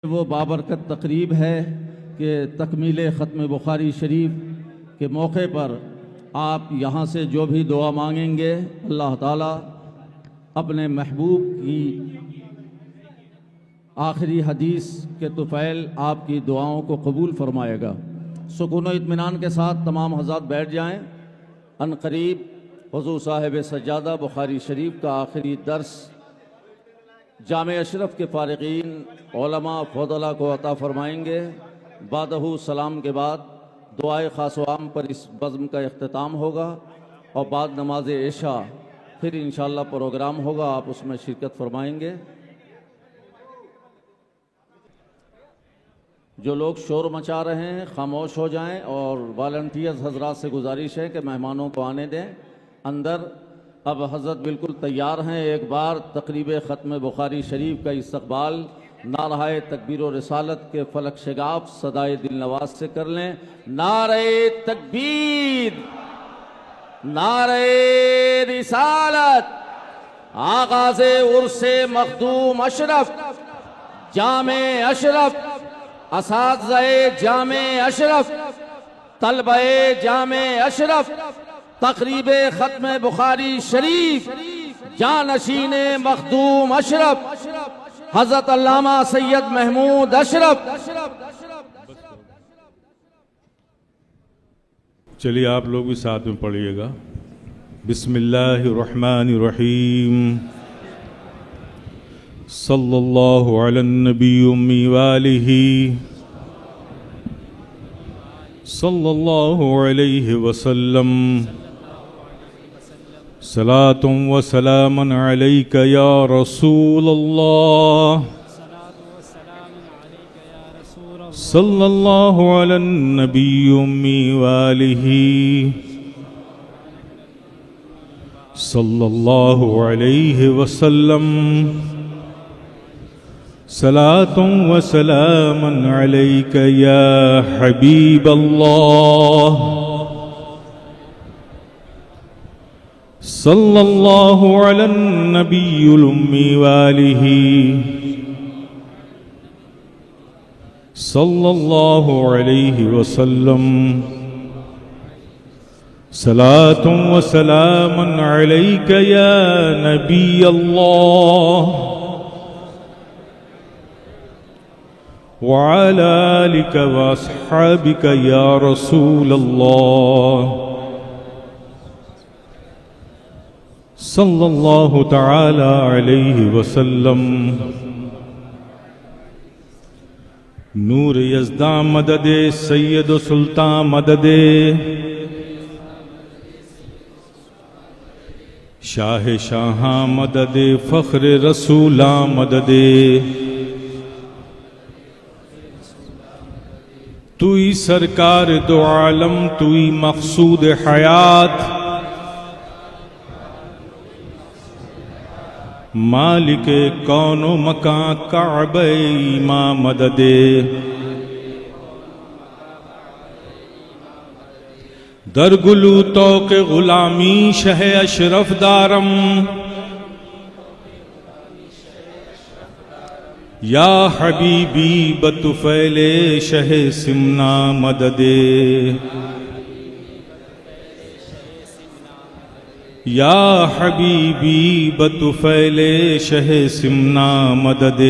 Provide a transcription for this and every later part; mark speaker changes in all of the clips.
Speaker 1: وہ بابرکت تقریب ہے کہ تکمیل ختم بخاری شریف کے موقع پر آپ یہاں سے جو بھی دعا مانگیں گے اللہ تعالیٰ اپنے محبوب کی آخری حدیث کے طفیل آپ کی دعاؤں کو قبول فرمائے گا۔ سکون و اطمینان کے ساتھ تمام حضرات بیٹھ جائیں۔ ان قریب حضور صاحب سجادہ بخاری شریف کا آخری درس جامع اشرف کے فارغین علماء فضلاء کو عطا فرمائیں گے۔ بعدہ سلام کے بعد دعائے خاص و عام پر اس بزم کا اختتام ہوگا اور بعد نماز عشاء پھر انشاءاللہ پروگرام ہوگا، آپ اس میں شرکت فرمائیں گے۔ جو لوگ شور مچا رہے ہیں خاموش ہو جائیں، اور والنٹیئرز حضرات سے گزارش ہے کہ مہمانوں کو آنے دیں اندر۔ اب حضرت بالکل تیار ہیں، ایک بار تقریب ختم بخاری شریف کا استقبال نعرہ تکبیر و رسالت کے فلک شگاف صدائے دل نواز سے کر لیں۔ نعرہ تکبیر، نعرہ رسالت، آغاز عرس مخدوم اشرف، جامع اشرف، اساتذہ جامع اشرف، طلبہ جامع اشرف، تقریب ختم بخاری شریف، جانشین مخدوم اشرف حضرت علامہ سید محمود اشرف۔
Speaker 2: چلیے آپ لوگ بھی ساتھ میں پڑھیے گا۔ بسم اللہ الرحمن الرحیم، صلی اللہ علی النبی امی والہ صلی اللہ علیہ وسلم، صلاۃ و سلام علیک یا رسول اللہ، صلی اللہ علی النبی امی والہ صلی اللہ علیہ وسلم، صلاۃ و سلام علیک یا حبیب اللہ، صلی اللہ علی النبی الامی والہ صلی اللہ علیہ وسلم، صلاۃ و سلام علیک یا نبی اللہ، وعلى آلك وأصحابك يا رسول الله، صلى الله تعالى عليه وسلم۔ نور یزداں مدد سید و سلطان مدد، شاہ شاہاں مدد فخر رسولاں مدد، توئی سرکار دو عالم، توئی مقصود حیات، مالک کون و مکان کعبہ ایماں مدد، در گلو توق غلامی شہ اشرف دارم، یا حبیبی بطفیل شہ سمنا مدد، یا حبیبی بطفیل شہ سمنا مدد،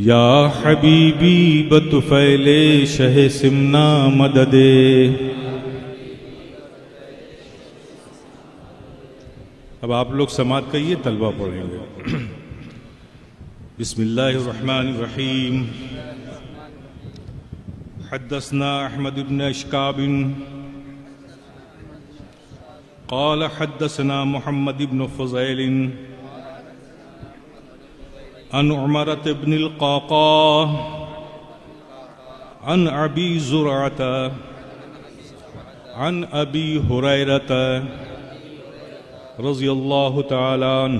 Speaker 2: یا حبیبی بطفیل شہ سمنا مدد۔ اب آپ لوگ سماعت کہیے، طلبہ پڑھیں گے۔ بسم اللہ الرحمن الرحیم، حدثنا احمد بن اشکاب قال حدثنا محمد بن فضیل عن عمرة بن القعقاع عن ابی زرعۃ عن ابی ہریرۃ رضی اللہ تعالی عنہ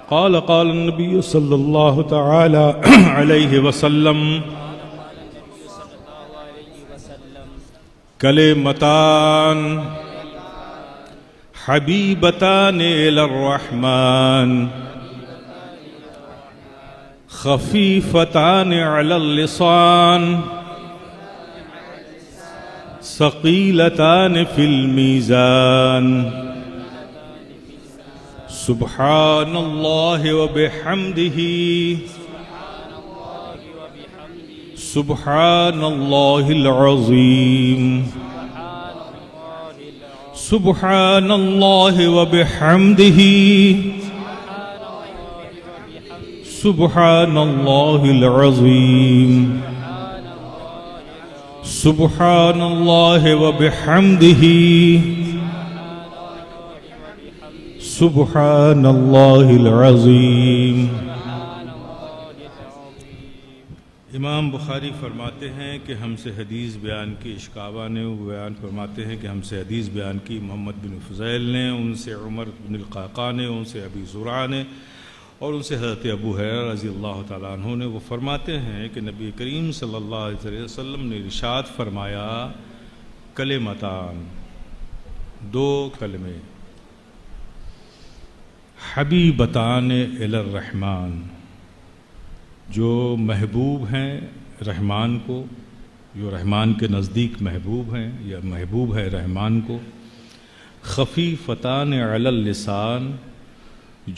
Speaker 2: قال قال النبی صلی اللہ تعالی علیہ وسلم، کلمتان حبيبتان إلى الرحمن خفيفتان على اللسان ثقيلتان في الميزان سبحان الله وبحمده سبحان الله العظيم سبحان الله وبحمده سبحان الله العظيم سبحان الله وبحمده سبحان الله العظيم. امام بخاری فرماتے ہیں کہ ہم سے حدیث بیان کی اشکابہ نے، وہ بیان فرماتے ہیں کہ ہم سے حدیث بیان کی محمد بن فضیل نے، ان سے عمر بن القعقاع نے، ان سے ابی زرعہ نے، اور ان سے حضرت ابو ہریرہ رضی اللہ تعالیٰ عنہ نے. وہ فرماتے ہیں کہ نبی کریم صلی اللہ علیہ وسلم نے ارشاد فرمایا، کلمتان، دو کلمے، حبیبتان الی الرحمن، جو محبوب ہیں رحمان کو، جو رحمان کے نزدیک محبوب ہیں یا محبوب ہے رحمان کو، خفیفتان علی اللسان،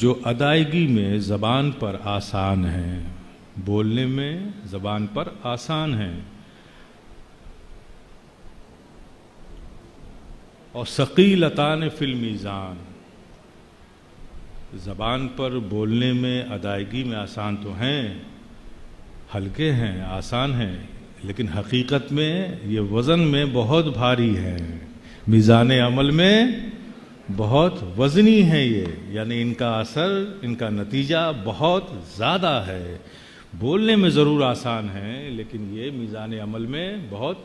Speaker 2: جو ادائیگی میں زبان پر آسان ہیں، بولنے میں زبان پر آسان ہیں، اور ثقیلتان فی المیزان، زبان پر بولنے میں ادائیگی میں آسان تو ہیں، ہلکے ہیں، آسان ہیں، لیکن حقیقت میں یہ وزن میں بہت بھاری ہیں، میزان عمل میں بہت وزنی ہیں یہ، یعنی ان کا اثر، ان کا نتیجہ بہت زیادہ ہے. بولنے میں ضرور آسان ہیں لیکن یہ میزان عمل میں بہت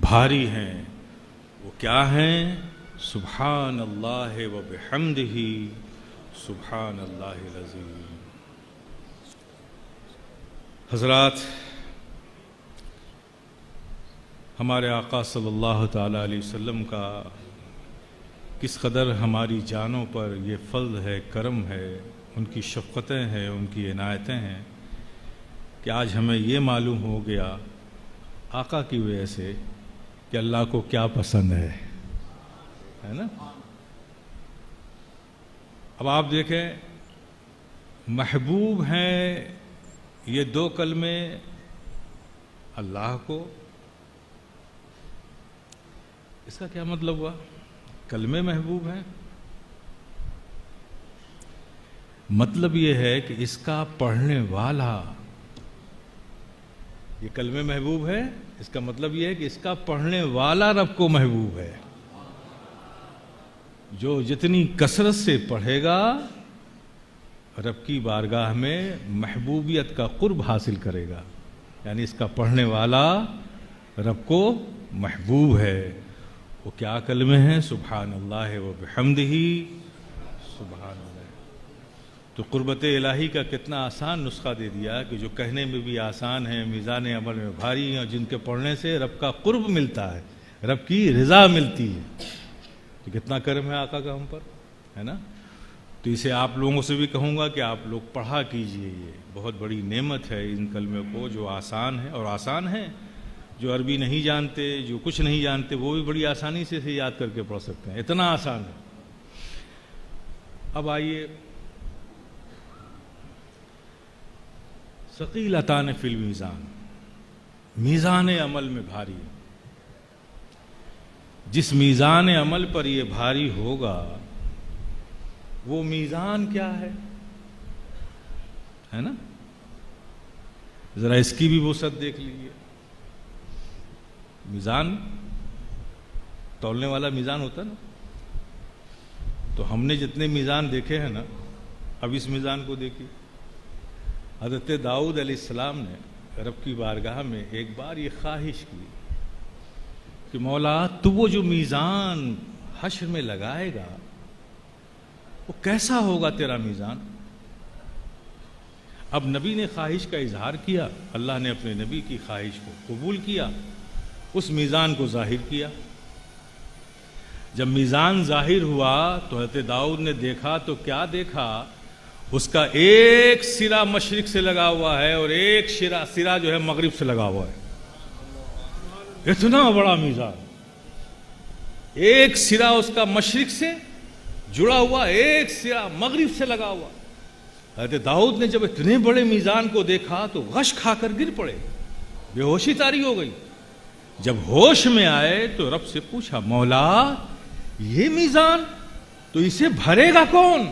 Speaker 2: بھاری ہیں. وہ کیا ہیں؟ سبحان اللہ و بحمدہ سبحان اللہ العظیم. حضرات، ہمارے آقا صلی اللہ تعالی علیہ وسلم کا کس قدر ہماری جانوں پر یہ فضل ہے، کرم ہے، ان کی شفقتیں ہیں، ان کی عنایتیں ہیں کہ آج ہمیں یہ معلوم ہو گیا آقا کی وجہ سے کہ اللہ کو کیا پسند ہے نا. اب آپ دیکھیں، محبوب ہیں یہ دو کلمے اللہ کو. اس کا کیا مطلب ہوا؟ کلمے محبوب ہیں، مطلب یہ ہے کہ اس کا پڑھنے والا، یہ کلمے محبوب ہے، اس کا مطلب یہ ہے کہ اس کا پڑھنے والا رب کو محبوب ہے. جو جتنی کثرت سے پڑھے گا رب کی بارگاہ میں محبوبیت کا قرب حاصل کرے گا، یعنی اس کا پڑھنے والا رب کو محبوب ہے. وہ کیا کلمے ہیں؟ سبحان اللہ و بحمدہ سبحان اللہ. تو قربت الہی کا کتنا آسان نسخہ دے دیا کہ جو کہنے میں بھی آسان ہے، میزان عمل میں بھاری ہیں، اور جن کے پڑھنے سے رب کا قرب ملتا ہے، رب کی رضا ملتی ہے. تو کتنا کرم ہے آقا کا ہم پر، ہے نا. تو اسے آپ لوگوں سے بھی کہوں گا کہ آپ لوگ پڑھا کیجئے. یہ بہت بڑی نعمت ہے ان کلمے کو، جو آسان ہے، اور آسان ہے. جو عربی نہیں جانتے، جو کچھ نہیں جانتے، وہ بھی بڑی آسانی سے اسے یاد کر کے پڑھ سکتے ہیں، اتنا آسان ہے. اب آئیے، ثقیلتان فی المیزان، میزان عمل میں بھاری. جس میزان عمل پر یہ بھاری ہوگا وہ میزان کیا ہے نا. ذرا اس کی بھی وسعت دیکھ لیجیے. میزان تولنے والا میزان ہوتا نا، تو ہم نے جتنے میزان دیکھے ہیں نا، اب اس میزان کو دیکھیے. حضرت داؤد علیہ السلام نے رب کی بارگاہ میں ایک بار یہ خواہش کی کہ مولا تو وہ جو میزان حشر میں لگائے گا وہ کیسا ہوگا تیرا میزان. اب نبی نے خواہش کا اظہار کیا، اللہ نے اپنے نبی کی خواہش کو قبول کیا، اس میزان کو ظاہر کیا. جب میزان ظاہر ہوا تو حضرت داؤد نے دیکھا تو کیا دیکھا؟ اس کا ایک سرا مشرق سے لگا ہوا ہے اور ایک سرا جو ہے مغرب سے لگا ہوا ہے. اتنا بڑا میزان، ایک سرا اس کا مشرق سے جڑا ہوا، ایک سرا مغرب سے لگا ہوا. حضرت داؤد نے جب اتنے بڑے میزان کو دیکھا تو غش کھا کر گر پڑے، بے ہوشی طاری ہو گئی. جب ہوش میں آئے تو رب سے پوچھا، مولا یہ میزان تو اسے بھرے گا کون؟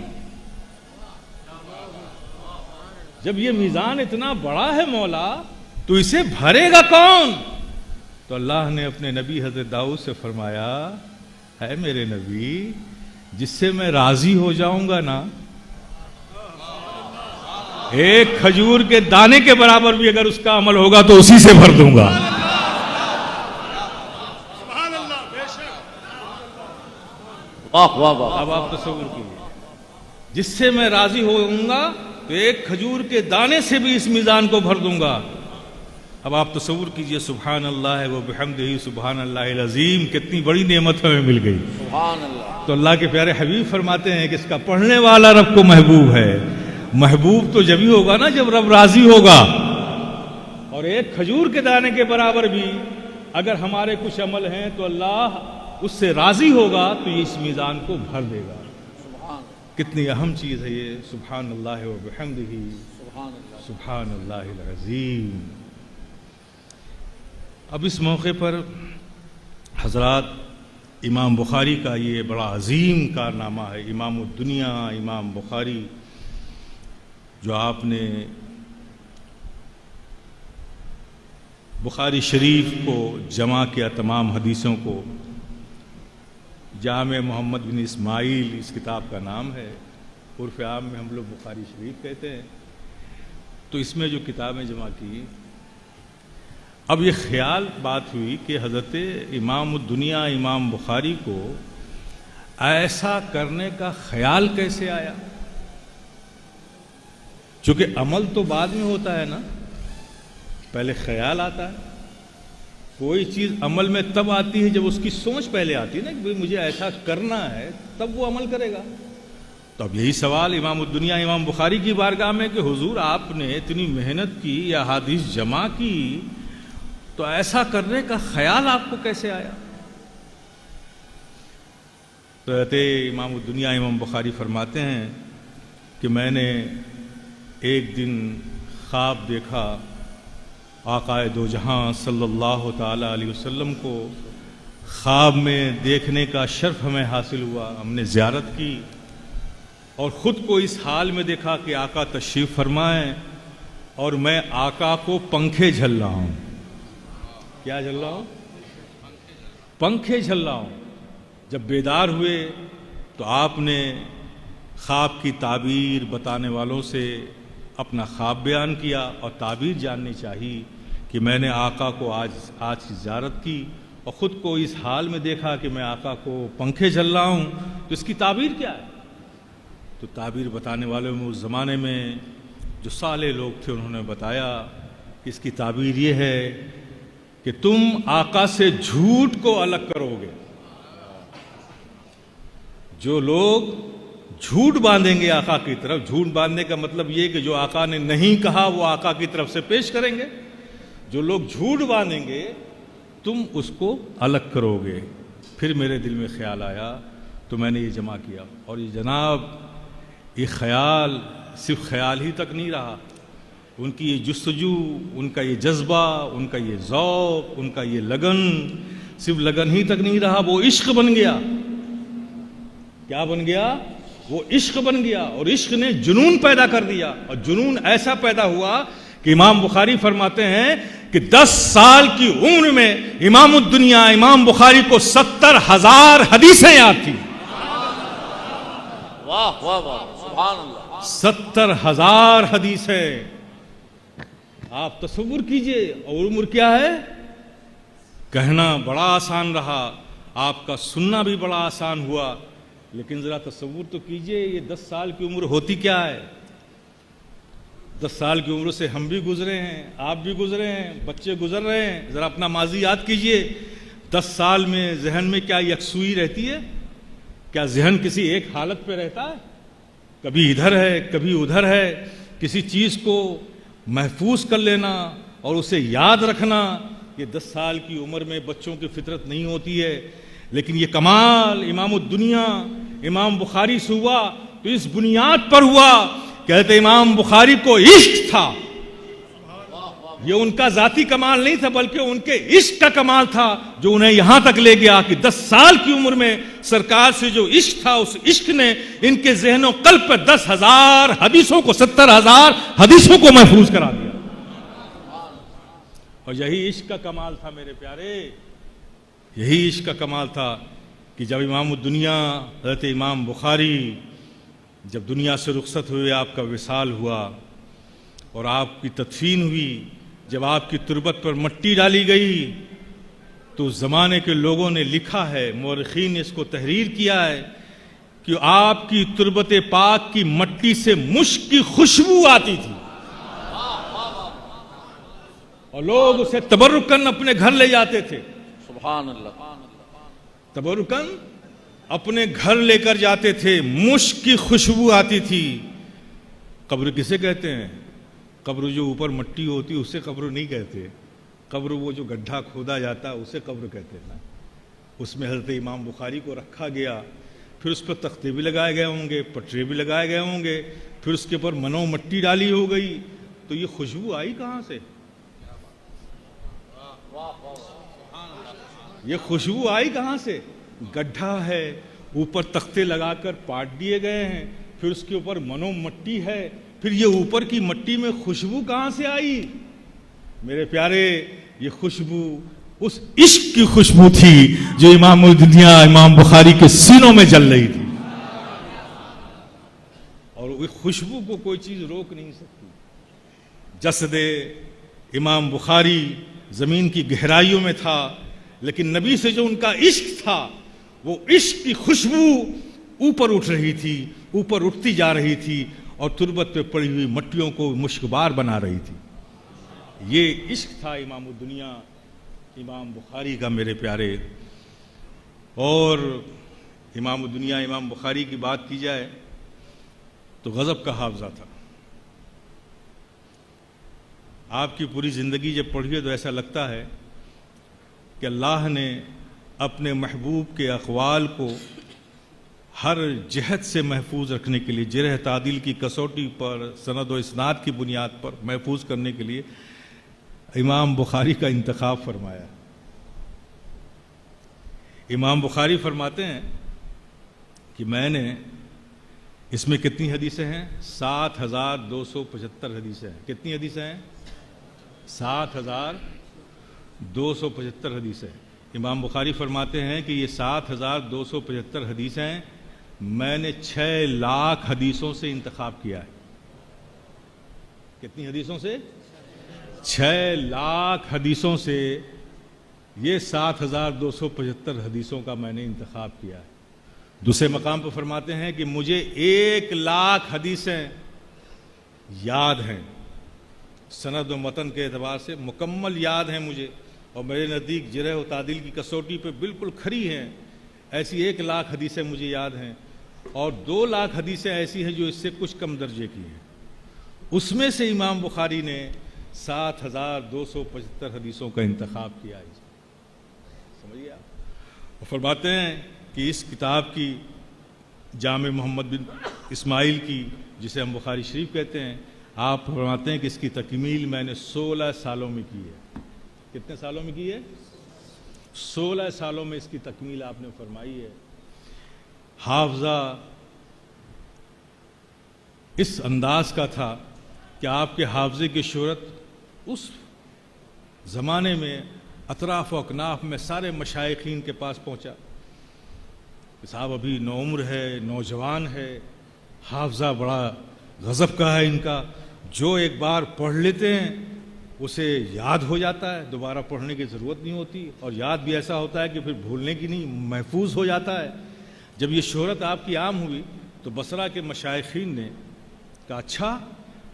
Speaker 2: جب یہ میزان اتنا بڑا ہے مولا تو اسے بھرے گا کون؟ تو اللہ نے اپنے نبی حضرت داؤد سے فرمایا، ہے میرے نبی، جس سے میں راضی ہو جاؤں گا نا، ایک کھجور کے دانے کے برابر بھی اگر اس کا عمل ہوگا تو اسی سے بھر دوں گا.
Speaker 1: واہ واہ واہ.
Speaker 2: اب آپ تصور کیجیے، جس سے میں راضی ہوں گا تو ایک کھجور کے دانے سے بھی اس میزان کو بھر دوں گا. اب آپ تصور کیجئے، سبحان اللہ و بحمدہ سبحان اللہ العظیم، کتنی بڑی نعمت ہمیں مل گئی.
Speaker 1: سبحان اللہ.
Speaker 2: تو اللہ کے پیارے حبیب فرماتے ہیں کہ اس کا پڑھنے والا رب کو محبوب ہے. محبوب تو جبھی ہوگا نا جب رب راضی ہوگا. اور ایک کھجور کے دانے کے برابر بھی اگر ہمارے کچھ عمل ہیں تو اللہ اس سے راضی ہوگا تو یہ اس میزان کو بھر دے گا. کتنی اہم چیز ہے یہ. سبحان اللہ و بحمدہ سبحان اللہ العظیم. اب اس موقع پر حضرات، امام بخاری کا یہ بڑا عظیم کارنامہ ہے. امام الدنیا امام بخاری، جو آپ نے بخاری شریف کو جمع کیا، تمام حدیثوں کو. جامع محمد بن اسماعیل اس کتاب کا نام ہے، عرف عام میں ہم لوگ بخاری شریف کہتے ہیں. تو اس میں جو کتابیں جمع کی، اب یہ خیال بات ہوئی کہ حضرت امام الدنیا امام بخاری کو ایسا کرنے کا خیال کیسے آیا؟ چونکہ عمل تو بعد میں ہوتا ہے نا، پہلے خیال آتا ہے. کوئی چیز عمل میں تب آتی ہے جب اس کی سوچ پہلے آتی ہے نا کہ مجھے ایسا کرنا ہے، تب وہ عمل کرے گا. تو اب یہی سوال امام الدنیا امام بخاری کی بارگاہ میں کہ حضور آپ نے اتنی محنت کی یا حدیث جمع کی، تو ایسا کرنے کا خیال آپ کو کیسے آیا؟ تو امام الدنیا امام بخاری فرماتے ہیں کہ میں نے ایک دن خواب دیکھا، آقائے دو جہاں صلی اللہ تعالی علیہ وسلم کو خواب میں دیکھنے کا شرف ہمیں حاصل ہوا. ہم نے زیارت کی اور خود کو اس حال میں دیکھا کہ آقا تشریف فرمائیں اور میں آقا کو پنکھے جھل رہا ہوں. کیا جھل رہا ہوں؟ پنکھے جھل رہا ہوں. جب بیدار ہوئے تو آپ نے خواب کی تعبیر بتانے والوں سے اپنا خواب بیان کیا اور تعبیر جاننی چاہیے کہ میں نے آقا کو آج کی زیارت کی اور خود کو اس حال میں دیکھا کہ میں آقا کو پنکھے جھل رہا ہوں، تو اس کی تعبیر کیا ہے؟ تو تعبیر بتانے والوں میں اس زمانے میں جو صالح لوگ تھے انہوں نے بتایا کہ اس کی تعبیر یہ ہے کہ تم آقا سے جھوٹ کو الگ کرو گے. جو لوگ جھوٹ باندھیں گے آقا کی طرف، جھوٹ باندھنے کا مطلب یہ کہ جو آقا نے نہیں کہا وہ آقا کی طرف سے پیش کریں گے. جو لوگ جھوٹ باندھیں گے تم اس کو الگ کرو گے. پھر میرے دل میں خیال آیا تو میں نے یہ جمع کیا. اور یہ جناب یہ خیال صرف خیال ہی تک نہیں رہا، ان کی یہ جستجو، ان کا یہ جذبہ، ان کا یہ ذوق، ان کا یہ لگن صرف لگن ہی تک نہیں رہا، وہ عشق بن گیا. کیا بن گیا؟ وہ عشق بن گیا. اور عشق نے جنون پیدا کر دیا. اور جنون ایسا پیدا ہوا کہ امام بخاری فرماتے ہیں کہ 10 سال کی عمر میں امام الدنیا امام بخاری کو 70,000 حدیثیں یاد تھیں.
Speaker 1: واہ واہ واہ، سبحان اللہ.
Speaker 2: 70,000 حدیثیں. آپ تصور کیجئے. اور عمر کیا ہے؟ کہنا بڑا آسان رہا، آپ کا سننا بھی بڑا آسان ہوا. لیکن ذرا تصور تو کیجئے یہ 10 سال کی عمر ہوتی کیا ہے. 10 سال کی عمر سے ہم بھی گزرے ہیں، آپ بھی گزرے ہیں، بچے گزر رہے ہیں. ذرا اپنا ماضی یاد کیجئے. 10 سال میں ذہن میں کیا یکسوئی رہتی ہے؟ کیا ذہن کسی ایک حالت پہ رہتا ہے؟ کبھی ادھر ہے کبھی ادھر ہے. کسی چیز کو محفوظ کر لینا اور اسے یاد رکھنا یہ 10 سال کی عمر میں بچوں کی فطرت نہیں ہوتی ہے. لیکن یہ کمال امام الدنیا امام بخاری سے ہوا تو اس بنیاد پر ہوا. کہتے امام بخاری کو عشق تھا. یہ ان کا ذاتی کمال نہیں تھا بلکہ ان کے عشق کا کمال تھا جو انہیں یہاں تک لے گیا کہ 10 سال کی عمر میں سرکار سے جو عشق تھا اس عشق نے ان کے ذہن و قلب پر 10,000 حدیثوں کو 70,000 حدیثوں کو محفوظ کرا دیا. اور یہی عشق کا کمال تھا میرے پیارے. یہی عشق کا کمال تھا کہ جب امام الدنیا حضرت امام بخاری جب دنیا سے رخصت ہوئے آپ کا وصال ہوا اور آپ کی تدفین ہوئی. جب آپ کی تربت پر مٹی ڈالی گئی تو اس زمانے کے لوگوں نے لکھا ہے, مورخین نے اس کو تحریر کیا ہے کہ آپ کی تربت پاک کی مٹی سے مشک کی خوشبو آتی تھی اور لوگ اسے تبرکن اپنے گھر لے جاتے تھے.
Speaker 1: سبحان اللہ.
Speaker 2: تبرکن اپنے گھر لے کر جاتے تھے. مشک کی خوشبو آتی تھی. قبر کسے کہتے ہیں؟ قبر جو اوپر مٹی ہوتی ہے اسے قبر نہیں کہتے. قبر وہ جو گڈھا کھودا جاتا اسے قبر کہتے ہیں. اس میں حضرت امام بخاری کو رکھا گیا, پھر اس پر تختے بھی لگائے گئے ہوں گے, پٹرے بھی لگائے گئے ہوں گے, پھر اس کے اوپر منو مٹی ڈالی ہو گئی. تو یہ خوشبو آئی کہاں سے؟ یہ خوشبو آئی کہاں سے؟ گڈھا ہے, اوپر تختے لگا کر پاٹ دیے گئے ہیں, پھر اس کے اوپر منو مٹی ہے, پھر یہ اوپر کی مٹی میں خوشبو کہاں سے آئی؟ میرے پیارے یہ خوشبو اس عشق کی خوشبو تھی جو امام الدنیا امام بخاری کے سینوں میں جل رہی تھی. اور وہ خوشبو کو کوئی چیز روک نہیں سکتی. جسد امام بخاری زمین کی گہرائیوں میں تھا, لیکن نبی سے جو ان کا عشق تھا وہ عشق کی خوشبو اوپر اٹھ رہی تھی, اوپر اٹھتی جا رہی تھی اور تربت پہ پڑی ہوئی مٹیوں کو مشکبار بنا رہی تھی. یہ عشق تھا امام الدنیا امام بخاری کا میرے پیارے. اور امام الدنیا امام بخاری کی بات کی جائے تو غضب کا حافظہ تھا. آپ کی پوری زندگی جب پڑھیے تو ایسا لگتا ہے کہ اللہ نے اپنے محبوب کے اقوال کو ہر جہت سے محفوظ رکھنے کے لیے, جرح تعدیل کی کسوٹی پر سند و اسناد کی بنیاد پر محفوظ کرنے کے لیے امام بخاری کا انتخاب فرمایا. امام بخاری فرماتے ہیں کہ میں نے اس میں کتنی حدیثیں ہیں؟ 7,275 حدیثیں ہیں. کتنی حدیثیں ہیں؟ 7,275 حدیثیں. امام بخاری فرماتے ہیں کہ یہ 7,275 حدیثیں میں نے 6 لاکھ حدیثوں سے انتخاب کیا ہے. کتنی حدیثوں سے؟ 6 لاکھ حدیثوں سے یہ 7,275 حدیثوں کا میں نے انتخاب کیا ہے. دوسرے مقام پر فرماتے ہیں کہ مجھے 1 لاکھ حدیثیں یاد ہیں, سند و متن کے اعتبار سے مکمل یاد ہیں مجھے, اور میرے نزدیک جرح و تعدیل کی کسوٹی پہ بالکل کھری ہیں. ایسی 1 لاکھ حدیثیں مجھے یاد ہیں, اور 2 لاکھ حدیثیں ایسی ہیں جو اس سے کچھ کم درجے کی ہیں. اس میں سے امام بخاری نے 7,275 حدیثوں کا انتخاب کیا ہے. سمجھیے آپ. اور فرماتے ہیں کہ اس کتاب کی جامع محمد بن اسماعیل کی, جسے ہم بخاری شریف کہتے ہیں, آپ فرماتے ہیں کہ اس کی تکمیل میں نے 16 سالوں میں کی ہے. کتنے سالوں میں کی ہے؟ 16 سالوں میں اس کی تکمیل آپ نے فرمائی ہے. حافظہ اس انداز کا تھا کہ آپ کے حافظے کی شہرت اس زمانے میں اطراف و اکناف میں سارے مشائخین کے پاس پہنچا. صاحب ابھی نوعمر ہے, نوجوان ہے, حافظہ بڑا غضب کا ہے ان کا, جو ایک بار پڑھ لیتے ہیں اسے یاد ہو جاتا ہے, دوبارہ پڑھنے کی ضرورت نہیں ہوتی, اور یاد بھی ایسا ہوتا ہے کہ پھر بھولنے کی نہیں, محفوظ ہو جاتا ہے. جب یہ شہرت آپ کی عام ہوئی تو بصرہ کے مشائخین نے کہا اچھا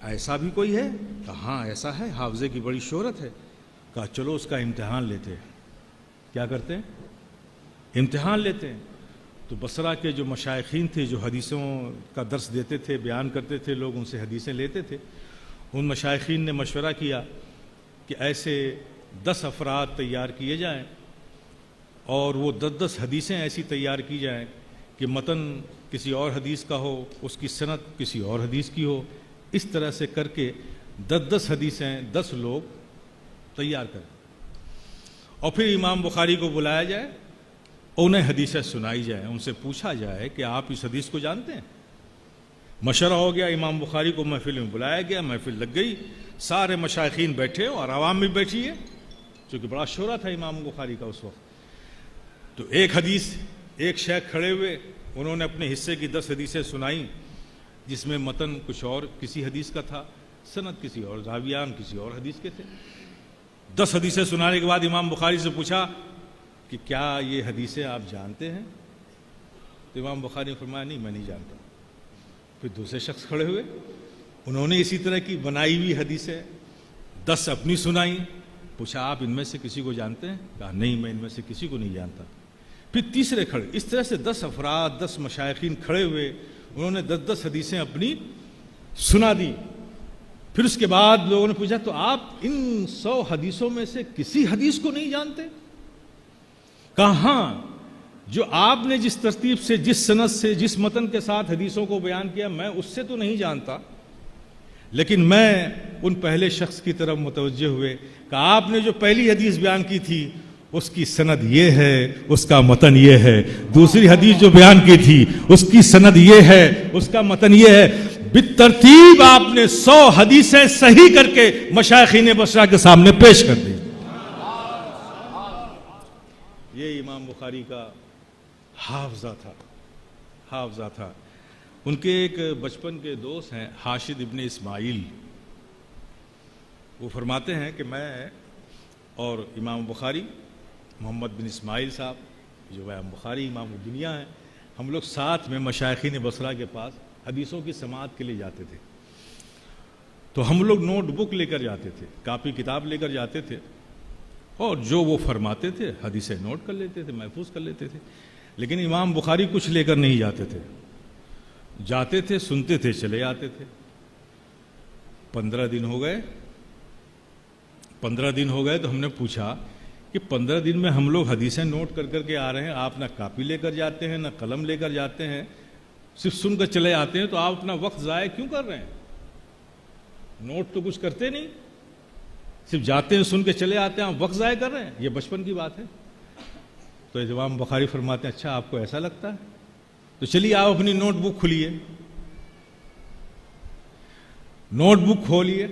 Speaker 2: ایسا بھی کوئی ہے؟ کہا ہاں ایسا ہے, حافظے کی بڑی شہرت ہے. کہا چلو اس کا امتحان لیتے ہیں. کیا کرتے ہیں؟ امتحان لیتے ہیں. تو بصرہ کے جو مشائخین تھے جو حدیثوں کا درس دیتے تھے، بیان کرتے تھے، لوگ ان سے حدیثیں لیتے تھے، ان مشائخین نے مشورہ کیا کہ ایسے 10 افراد تیار کیے جائیں اور وہ 10 حدیثیں ایسی تیار کی جائیں کہ متن کسی اور حدیث کا ہو، اس کی سند کسی اور حدیث کی ہو. اس طرح سے کر کے 10 حدیثیں 10 لوگ تیار کریں اور پھر امام بخاری کو بلایا جائے، انہیں حدیثیں سنائی جائیں، ان سے پوچھا جائے کہ آپ اس حدیث کو جانتے ہیں؟ مشورہ ہو گیا، امام بخاری کو محفل میں بلایا گیا، محفل لگ گئی، سارے مشائخین بیٹھے اور عوام بھی بیٹھی ہے، چونکہ بڑا شورا تھا امام بخاری کا اس وقت. تو ایک حدیث ایک شیخ کھڑے ہوئے، انہوں نے اپنے حصے کی 10 حدیثیں سنائیں جس میں متن کچھ اور کسی حدیث کا تھا، سند کسی اور، راویان کسی اور حدیث کے تھے. 10 حدیثیں سنانے کے بعد امام بخاری سے پوچھا کہ کیا یہ حدیثیں آپ جانتے ہیں؟ تو امام بخاری نے فرمایا نہیں، میں نہیں جانتا. پھر دوسرے شخص کھڑے ہوئے، انہوں نے اسی طرح کی بنائی ہوئی حدیثیں 10 اپنی سنائیں. پوچھا آپ ان میں سے کسی کو جانتے ہیں؟ کہا نہیں، میں ان میں سے کسی کو نہیں جانتا. پھر تیسرے کھڑے، اس طرح سے 10 افراد 10 مشائخین کھڑے ہوئے، انہوں نے 10 حدیثیں اپنی سنا دی. پھر اس کے بعد لوگوں نے پوچھا تو آپ ان 100 حدیثوں میں سے کسی حدیث کو نہیں جانتے؟ کہا ہاں، جو آپ نے جس ترتیب سے، جس سند سے، جس متن کے ساتھ حدیثوں کو بیان کیا، میں اس سے تو نہیں جانتا، لیکن میں ان پہلے شخص کی طرف متوجہ ہوئے کہ آپ نے جو پہلی حدیث بیان کی تھی اس کی سند یہ ہے، اس کا متن یہ ہے. دوسری حدیث جو بیان کی تھی اس کی سند یہ ہے، اس کا متن یہ ہے. بالترتیب آپ نے 100 حدیثیں صحیح کر کے مشائخین بصرہ کے سامنے پیش کر دی. یہ امام بخاری کا حافظہ تھا. ان کے ایک بچپن کے دوست ہیں حاشد ابن اسماعیل، وہ فرماتے ہیں کہ میں اور امام بخاری، محمد بن اسماعیل صاحب جو امام بخاری امام الدنیا ہیں، ہم لوگ ساتھ میں مشائخین بصرہ کے پاس حدیثوں کی سماعت کے لیے جاتے تھے. تو ہم لوگ نوٹ بک لے کر جاتے تھے، کاپی کتاب لے کر جاتے تھے، اور جو وہ فرماتے تھے حدیثیں نوٹ کر لیتے تھے، محفوظ کر لیتے تھے. لیکن امام بخاری کچھ لے کر نہیں جاتے تھے، جاتے تھے، سنتے تھے، چلے آتے تھے. 15 دن ہو گئے تو ہم نے پوچھا کہ 15 دن میں ہم لوگ حدیثیں نوٹ کر کر کے آ رہے ہیں، آپ نہ کاپی لے کر جاتے ہیں، نہ قلم لے کر جاتے ہیں، صرف سن کر چلے آتے ہیں، تو آپ اپنا وقت ضائع کیوں کر رہے ہیں؟ نوٹ تو کچھ کرتے نہیں، صرف جاتے ہیں، سن کے چلے آتے ہیں، آپ وقت ضائع کر رہے ہیں. یہ بچپن کی بات ہے. تو امام بخاری فرماتے ہیں اچھا آپ کو ایسا لگتا ہے تو چلیے آپ اپنی نوٹ بک کھولیے. نوٹ بک کھولیے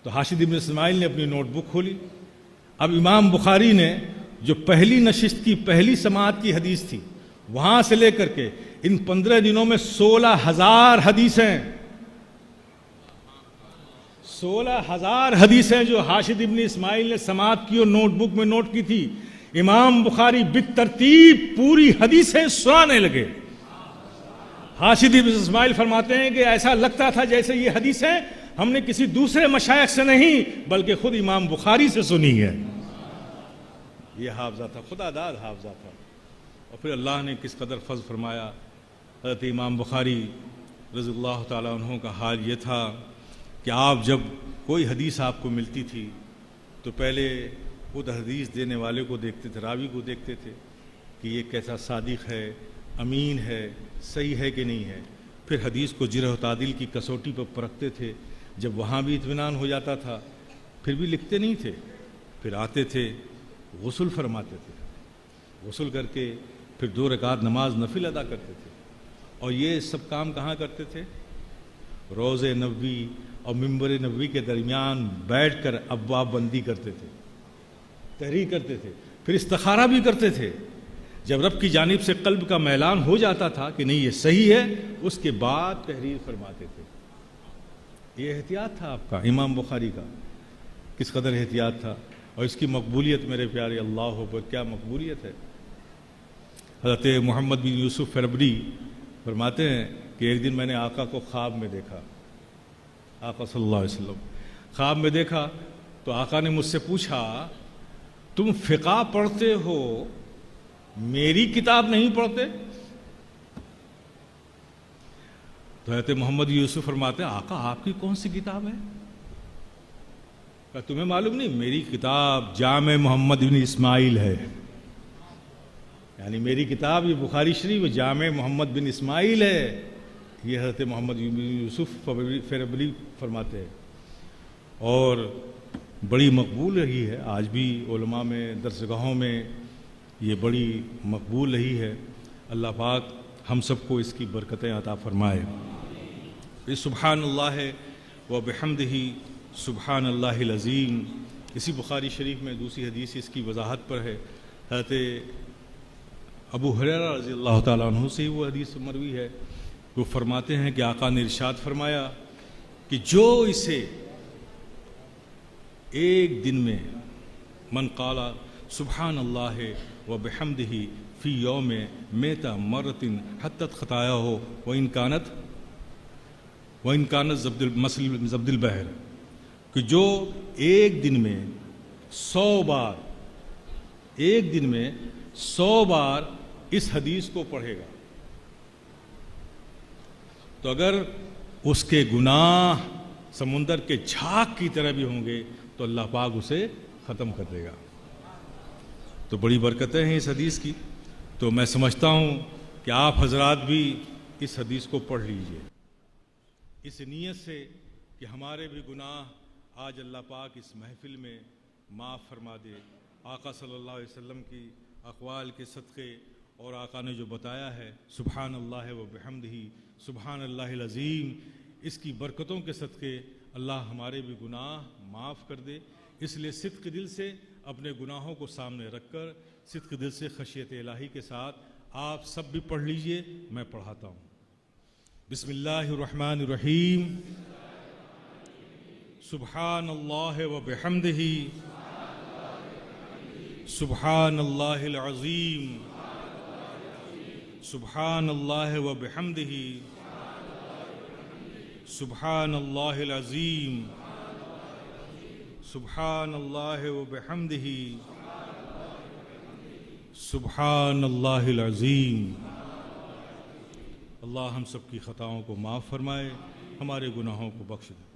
Speaker 2: تو حاشد ابن اسماعیل نے اپنی نوٹ بک کھولی. اب امام بخاری نے جو پہلی نشست کی پہلی سماعت کی حدیث تھی، وہاں سے لے کر کے ان 15 دنوں میں 16,000 حدیثیں 16,000 حدیثیں جو حاشد ابن اسماعیل نے سماعت کی اور نوٹ بک میں نوٹ کی تھی، امام بخاری بالترتیب پوری حدیثیں سنانے لگے. حاشد ابن اسماعیل فرماتے ہیں کہ ایسا لگتا تھا جیسے یہ حدیثیں ہم نے کسی دوسرے مشائخ سے نہیں بلکہ خود امام بخاری سے سنی ہے. یہ حافظہ تھا، خدا داد حافظہ تھا. اور پھر اللہ نے کس قدر فضل فرمایا. حضرت امام بخاری رضی اللہ تعالیٰ عنہ کا حال یہ تھا کہ آپ جب کوئی حدیث آپ کو ملتی تھی تو پہلے خود حدیث دینے والے کو دیکھتے تھے، راوی کو دیکھتے تھے کہ یہ کیسا صادق ہے، امین ہے، صحیح ہے کہ نہیں ہے. پھر حدیث کو جرح و تعدیل کی کسوٹی پر پرکھتے تھے. جب وہاں بھی اطمینان ہو جاتا تھا پھر بھی لکھتے نہیں تھے، پھر آتے تھے، غسل فرماتے تھے، غسل کر کے پھر 2 رکعت نماز نفل ادا کرتے تھے. اور یہ سب کام کہاں کرتے تھے؟ روضہ نبوی اور منبر نبوی کے درمیان بیٹھ کر ابواب بندی کرتے تھے، تحریر کرتے تھے، پھر استخارہ بھی کرتے تھے. جب رب کی جانب سے قلب کا میلان ہو جاتا تھا کہ نہیں یہ صحیح ہے، اس کے بعد تحریر فرماتے تھے. یہ احتیاط تھا آپ کا، امام بخاری کا کس قدر احتیاط تھا. اور اس کی مقبولیت میرے پیارے اللہ اکبر، کیا مقبولیت ہے. حضرت محمد بن یوسف فربری فرماتے ہیں کہ ایک دن میں نے آقا کو خواب میں دیکھا، آقا صلی اللہ علیہ وسلم خواب میں دیکھا تو آقا نے مجھ سے پوچھا تم فقہ پڑھتے ہو میری کتاب نہیں پڑھتے؟ تو حضرت محمد یوسف فرماتے ہیں آقا آپ کی کون سی کتاب ہے؟ کہ تمہیں معلوم نہیں میری کتاب جامع محمد بن اسماعیل ہے، یعنی میری کتاب یہ بخاری شریف جامع محمد بن اسماعیل ہے. یہ حضرت محمد یوسف فیربلی فرماتے ہیں، اور بڑی مقبول رہی ہے. آج بھی علماء میں درسگاہوں میں یہ بڑی مقبول رہی ہے. اللہ پاک ہم سب کو اس کی برکتیں عطا فرمائے. سبحان اللہ و بحمدہ سبحان اللہ العظیم. اسی بخاری شریف میں دوسری حدیث اس کی وضاحت پر ہے. حضرت ابو ہریرہ رضی اللہ تعالیٰ عنہ سے وہ حدیث مروی ہے. وہ فرماتے ہیں کہ آقا نے ارشاد فرمایا کہ جو اسے ایک دن میں من قال سبحان اللہ و بحمدہ فی یوم میتا مرت حتت خطایا ہو وإن کانت زبد البحر، کہ جو ایک دن میں 100 بار اس حدیث کو پڑھے گا تو اگر اس کے گناہ سمندر کے جھاگ کی طرح بھی ہوں گے تو اللہ پاک اسے ختم کر دے گا. تو بڑی برکتیں ہیں اس حدیث کی. تو میں سمجھتا ہوں کہ آپ حضرات بھی اس حدیث کو پڑھ لیجئے اس نیت سے کہ ہمارے بھی گناہ آج اللہ پاک اس محفل میں معاف فرما دے. آقا صلی اللہ علیہ وسلم کی اقوال کے صدقے اور آقا نے جو بتایا ہے سبحان اللہ و بحمدہ سبحان اللہ العظیم، اس کی برکتوں کے صدقے اللہ ہمارے بھی گناہ معاف کر دے. اس لیے صدق دل سے اپنے گناہوں کو سامنے رکھ کر صدق دل سے خشیت الہی کے ساتھ آپ سب بھی پڑھ لیجئے. میں پڑھاتا ہوں. بسم اللہ الرحمن الرحیم. سبحان اللہ و بحمدہ سبحان اللہ العظیم. سبحان اللہ و بحمدہ سبحان اللہ العظیم. سبحان اللہ و بحمدہ سبحان اللہ العظیم. اللہ ہم سب کی خطاؤں کو معاف فرمائے، ہمارے گناہوں کو بخش دے.